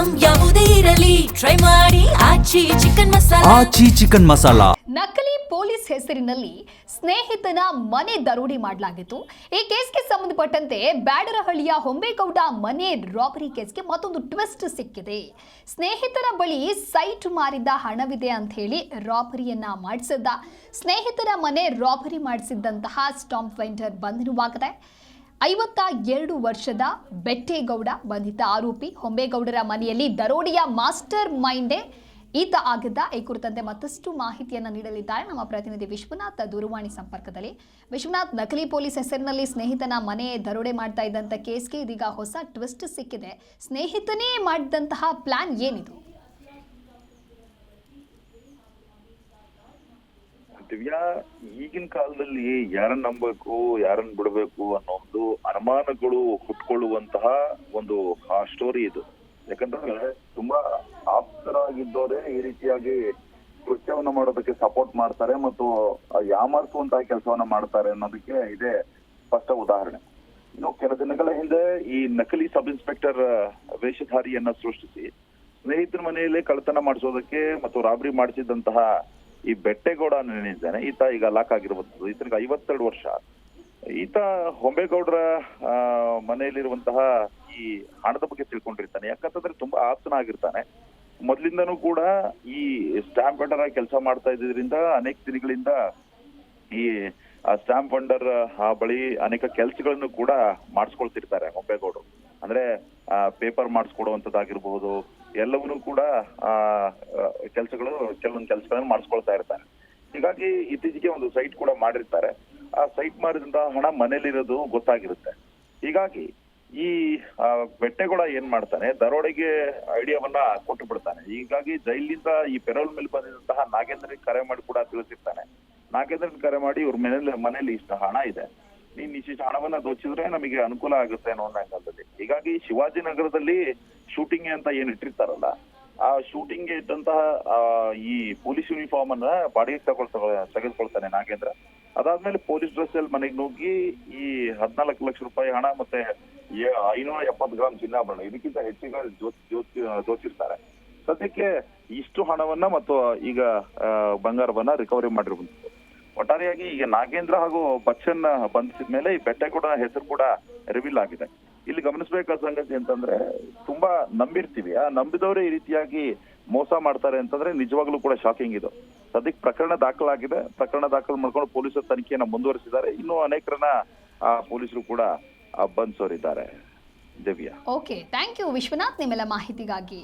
Item ಯಾವುದೇ ಇರಲಿ try ಮಾಡಿ ಆಚಿ ಚಿಕನ್ ಮಸಾಲಾ. ನಕಲಿ ಪೊಲೀಸ್ ಹೆಸರಿನಲ್ಲಿ ಸ್ನೇಹಿತನ ಮನೆ ದರೋಡೆ ಮಾಡಲಾಗಿತ್ತು. ಈ ಕೇಸ್ಗೆ ಸಂಬಂಧಪಟ್ಟಂತೆ ಬ್ಯಾಡರಹಳ್ಳಿಯ ಹೊಂಬೇಗೌಡ ಮನೆ ರಾಬರಿ ಕೇಸ್ಗೆ ಮತ್ತೊಂದು ಟ್ವಿಸ್ಟ್ ಸಿಕ್ಕಿದೆ. ಸ್ನೇಹಿತರ ಬಳಿ ಸೈಟ್ ಮಾರಿದ ಹಣವಿದೆ ಅಂತ ಹೇಳಿ ರಾಬರಿಯನ್ನ ಮಾಡಿಸಿದ್ದ. ಸ್ನೇಹಿತರ ಮನೆ ರಾಬರಿ ಮಾಡಿಸಿದ್ದಂತಹ ಸ್ಟಾಂಪ್ ವೆಂಡರ್ ಬಂಧನವಾಗಿದೆ. 52 ವರ್ಷದ ಬೆಟ್ಟೇಗೌಡ ಬಂಧಿತ ಆರೋಪಿ. ಹೊಂಬೇಗೌಡರ ಮನೆಯಲ್ಲಿ ದರೋಡೆಯ ಮಾಸ್ಟರ್ ಮೈಂಡೇ ಈತ ಆಗಿದ್ದ. ಈ ಕುರಿತಂತೆ ಮತ್ತಷ್ಟು ಮಾಹಿತಿಯನ್ನು ನೀಡಲಿದ್ದಾರೆ ನಮ್ಮ ಪ್ರತಿನಿಧಿ ವಿಶ್ವನಾಥ್ ದೂರವಾಣಿ ಸಂಪರ್ಕದಲ್ಲಿ. ವಿಶ್ವನಾಥ್, ನಕಲಿ ಪೊಲೀಸ್ ಹೆಸರಿನಲ್ಲಿ ಸ್ನೇಹಿತನ ಮನೆ ದರೋಡೆ ಮಾಡ್ತಾ ಇದ್ದಂಥ ಕೇಸ್ಗೆ ಇದೀಗ ಹೊಸ ಟ್ವಿಸ್ಟ್ ಸಿಕ್ಕಿದೆ. ಸ್ನೇಹಿತನೇ ಮಾಡಿದಂತಹ ಪ್ಲಾನ್ ಏನಿದು? ದಿವ್ಯಾ, ಈಗಿನ ಕಾಲದಲ್ಲಿ ಯಾರನ್ನ ನಂಬಬೇಕು ಯಾರನ್ನ ಬಿಡಬೇಕು ಅನ್ನೋ ಒಂದು ಅನುಮಾನಗಳು ಹುಟ್ಕೊಳ್ಳುವಂತಹ ಒಂದು ಸ್ಟೋರಿ ಇದು. ಯಾಕಂದ್ರೆ ತುಂಬಾ ಆಪ್ತರಾಗಿದ್ದವರೇ ಈ ರೀತಿಯಾಗಿ ಕೃತ್ಯವನ್ನ ಮಾಡೋದಕ್ಕೆ ಸಪೋರ್ಟ್ ಮಾಡ್ತಾರೆ ಮತ್ತು ಯಾಮಾರಿಸುವಂತಹ ಕೆಲಸವನ್ನ ಮಾಡ್ತಾರೆ ಅನ್ನೋದಕ್ಕೆ ಇದೇ ಸ್ಪಷ್ಟ ಉದಾಹರಣೆ. ಇನ್ನು ಕೆಲ ದಿನಗಳ ಹಿಂದೆ ಈ ನಕಲಿ ಸಬ್ ಇನ್ಸ್ಪೆಕ್ಟರ್ ವೇಷಧಾರಿಯನ್ನ ಸೃಷ್ಟಿಸಿ ಸ್ನೇಹಿತರ ಮನೆಯಲ್ಲೇ ಕಳ್ಳತನ ಮಾಡಿಸೋದಕ್ಕೆ ಮತ್ತು ರಾಬರಿ ಮಾಡಿಸಿದಂತಹ ಈ ಬೆಟ್ಟೇಗೌಡ ಏನಿದ್ದಾನೆ, ಈತ ಈಗ ಲಾಕ್ ಆಗಿರುವಂತದ್ದು. ಈತನಿಗೆ 52 ವರ್ಷ. ಈತ ಹೊಂಬೇಗೌಡರ ಮನೆಯಲ್ಲಿರುವಂತಹ ಈ ಹಣದ ಬಗ್ಗೆ ತಿಳ್ಕೊಂಡಿರ್ತಾನೆ. ಯಾಕಂತಂದ್ರೆ ತುಂಬಾ ಆಪ್ತನಾಗಿರ್ತಾನೆ. ಮೊದ್ಲಿಂದನೂ ಕೂಡ ಈ ಸ್ಟಾಂಪ್ ವೆಂಡರ್ ಆಗಿ ಕೆಲಸ ಮಾಡ್ತಾ ಇದ್ದಿದ್ರಿಂದ ಅನೇಕ ದಿನಗಳಿಂದ ಈ ಸ್ಟಾಂಪ್ ವೆಂಡರ್ ಬಳಿ ಅನೇಕ ಕೆಲಸಗಳನ್ನು ಕೂಡ ಮಾಡಿಸ್ಕೊಳ್ತಿರ್ತಾರೆ ಹೊಂಬೇಗೌಡರು. ಅಂದ್ರೆ ಪೇಪರ್ ಮಾಡಿಸ್ಕೊಡುವಂತದ್ದಾಗಿರ್ಬಹುದು, ಎಲ್ಲವನ್ನೂ ಕೂಡ ಕೆಲವೊಂದು ಕೆಲಸಗಳನ್ನು ಮಾಡಿಸ್ಕೊಳ್ತಾ ಇರ್ತಾರೆ. ಹೀಗಾಗಿ ಇತ್ತೀಚೆಗೆ ಒಂದು ಸೈಟ್ ಕೂಡ ಮಾಡಿರ್ತಾರೆ. ಆ ಸೈಟ್ ಮಾರಿದಂತಹ ಹಣ ಮನೇಲಿರೋದು ಗೊತ್ತಾಗಿರುತ್ತೆ. ಹೀಗಾಗಿ ಈ ಬೆಟ್ಟೇಗೌಡ ಏನ್ ಮಾಡ್ತಾನೆ, ದರೋಡೆಗೆ ಐಡಿಯಾವನ್ನ ಕೊಟ್ಟು ಬಿಡ್ತಾನೆ. ಹೀಗಾಗಿ ಜೈಲಿಂದ ಈ ಪೆರೋಲ್ ಮೇಲೆ ಬಂದಿದಂತಹ ನಾಗೇಂದ್ರನಿಗೆ ಕರೆ ಮಾಡಿ ಕೂಡ ತಿಳಿಸಿರ್ತಾನೆ. ನಾಗೇಂದ್ರನ್ ಕರೆ ಮಾಡಿ ಇವ್ರ ಮನೇಲಿ ಇಷ್ಟು ಹಣ ಇದೆ, ನೀನ್ ಇಷ್ಟು ಹಣವನ್ನ ದೋಚಿದ್ರೆ ನಮಗೆ ಅನುಕೂಲ ಆಗುತ್ತೆ ಅನ್ನೋ ಅಂಗದಲ್ಲಿ. ಹೀಗಾಗಿ ಶಿವಾಜಿನಗರದಲ್ಲಿ ಶೂಟಿಂಗ್ ಅಂತ ಏನ್ ಇಟ್ಟಿರ್ತಾರಲ್ಲ, ಆ ಶೂಟಿಂಗ್ ಇದ್ದಂತಹ ಈ ಪೊಲೀಸ್ ಯೂನಿಫಾರ್ಮ್ ಅನ್ನ ಬಾಡಿಗೆ ತೆಗೆದುಕೊಳ್ತಾನೆ ನಾಗೇಂದ್ರ. ಅದಾದ್ಮೇಲೆ ಪೊಲೀಸ್ ಡ್ರೆಸ್ ಅಲ್ಲಿ ಮನೆಗೆ ನುಗ್ಗಿ ಈ 14 ಲಕ್ಷ ರೂಪಾಯಿ ಹಣ ಮತ್ತೆ 570 ಗ್ರಾಮ್ ಚಿನ್ನಾಭರಣ, ಇದಕ್ಕಿಂತ ಹೆಚ್ಚಿಗೆ ದೋಚಿರ್ತಾರೆ. ಸದ್ಯಕ್ಕೆ ಇಷ್ಟು ಹಣವನ್ನ ಮತ್ತು ಈಗ ಬಂಗಾರವನ್ನ ರಿಕವರಿ ಮಾಡಿರುವಂತದ್ದು. ಒಟ್ಟಾರೆಯಾಗಿ ಈಗ ನಾಗೇಂದ್ರ ಹಾಗೂ ಬಚ್ಚನ್ ಬಂಧಿಸಿದ ಮೇಲೆ ಈ ಬೆಟ್ಟೇಗೌಡನ ಹೆಸರು ಕೂಡ ರಿವೀಲ್ ಆಗಿದೆ. ಇಲ್ಲಿ ಗಮನಿಸಬೇಕಾದ ಸಂಗತಿ ಅಂತಂದ್ರೆ, ತುಂಬಾ ನಂಬಿರ್ತೀವಿ, ಆ ನಂಬಿದವರೇ ಈ ರೀತಿಯಾಗಿ ಮೋಸ ಮಾಡ್ತಾರೆ ಅಂತಂದ್ರೆ ನಿಜವಾಗ್ಲೂ ಕೂಡ ಶಾಕಿಂಗ್ ಇದು. ಸದ್ಯಕ್ಕೆ ಪ್ರಕರಣ ದಾಖಲಾಗಿದೆ. ಪ್ರಕರಣ ದಾಖಲು ಮಾಡ್ಕೊಂಡು ಪೊಲೀಸರು ತನಿಖೆಯನ್ನ ಮುಂದುವರಿಸಿದ್ದಾರೆ. ಇನ್ನೂ ಅನೇಕರನ್ನ ಪೊಲೀಸರು ಕೂಡ ಬಂಧಿಸೋರಿದ್ದಾರೆ. Divya, okay, thank you Vishwanath ನಿಮ್ಮೆಲ್ಲ ಮಾಹಿತಿಗಾಗಿ.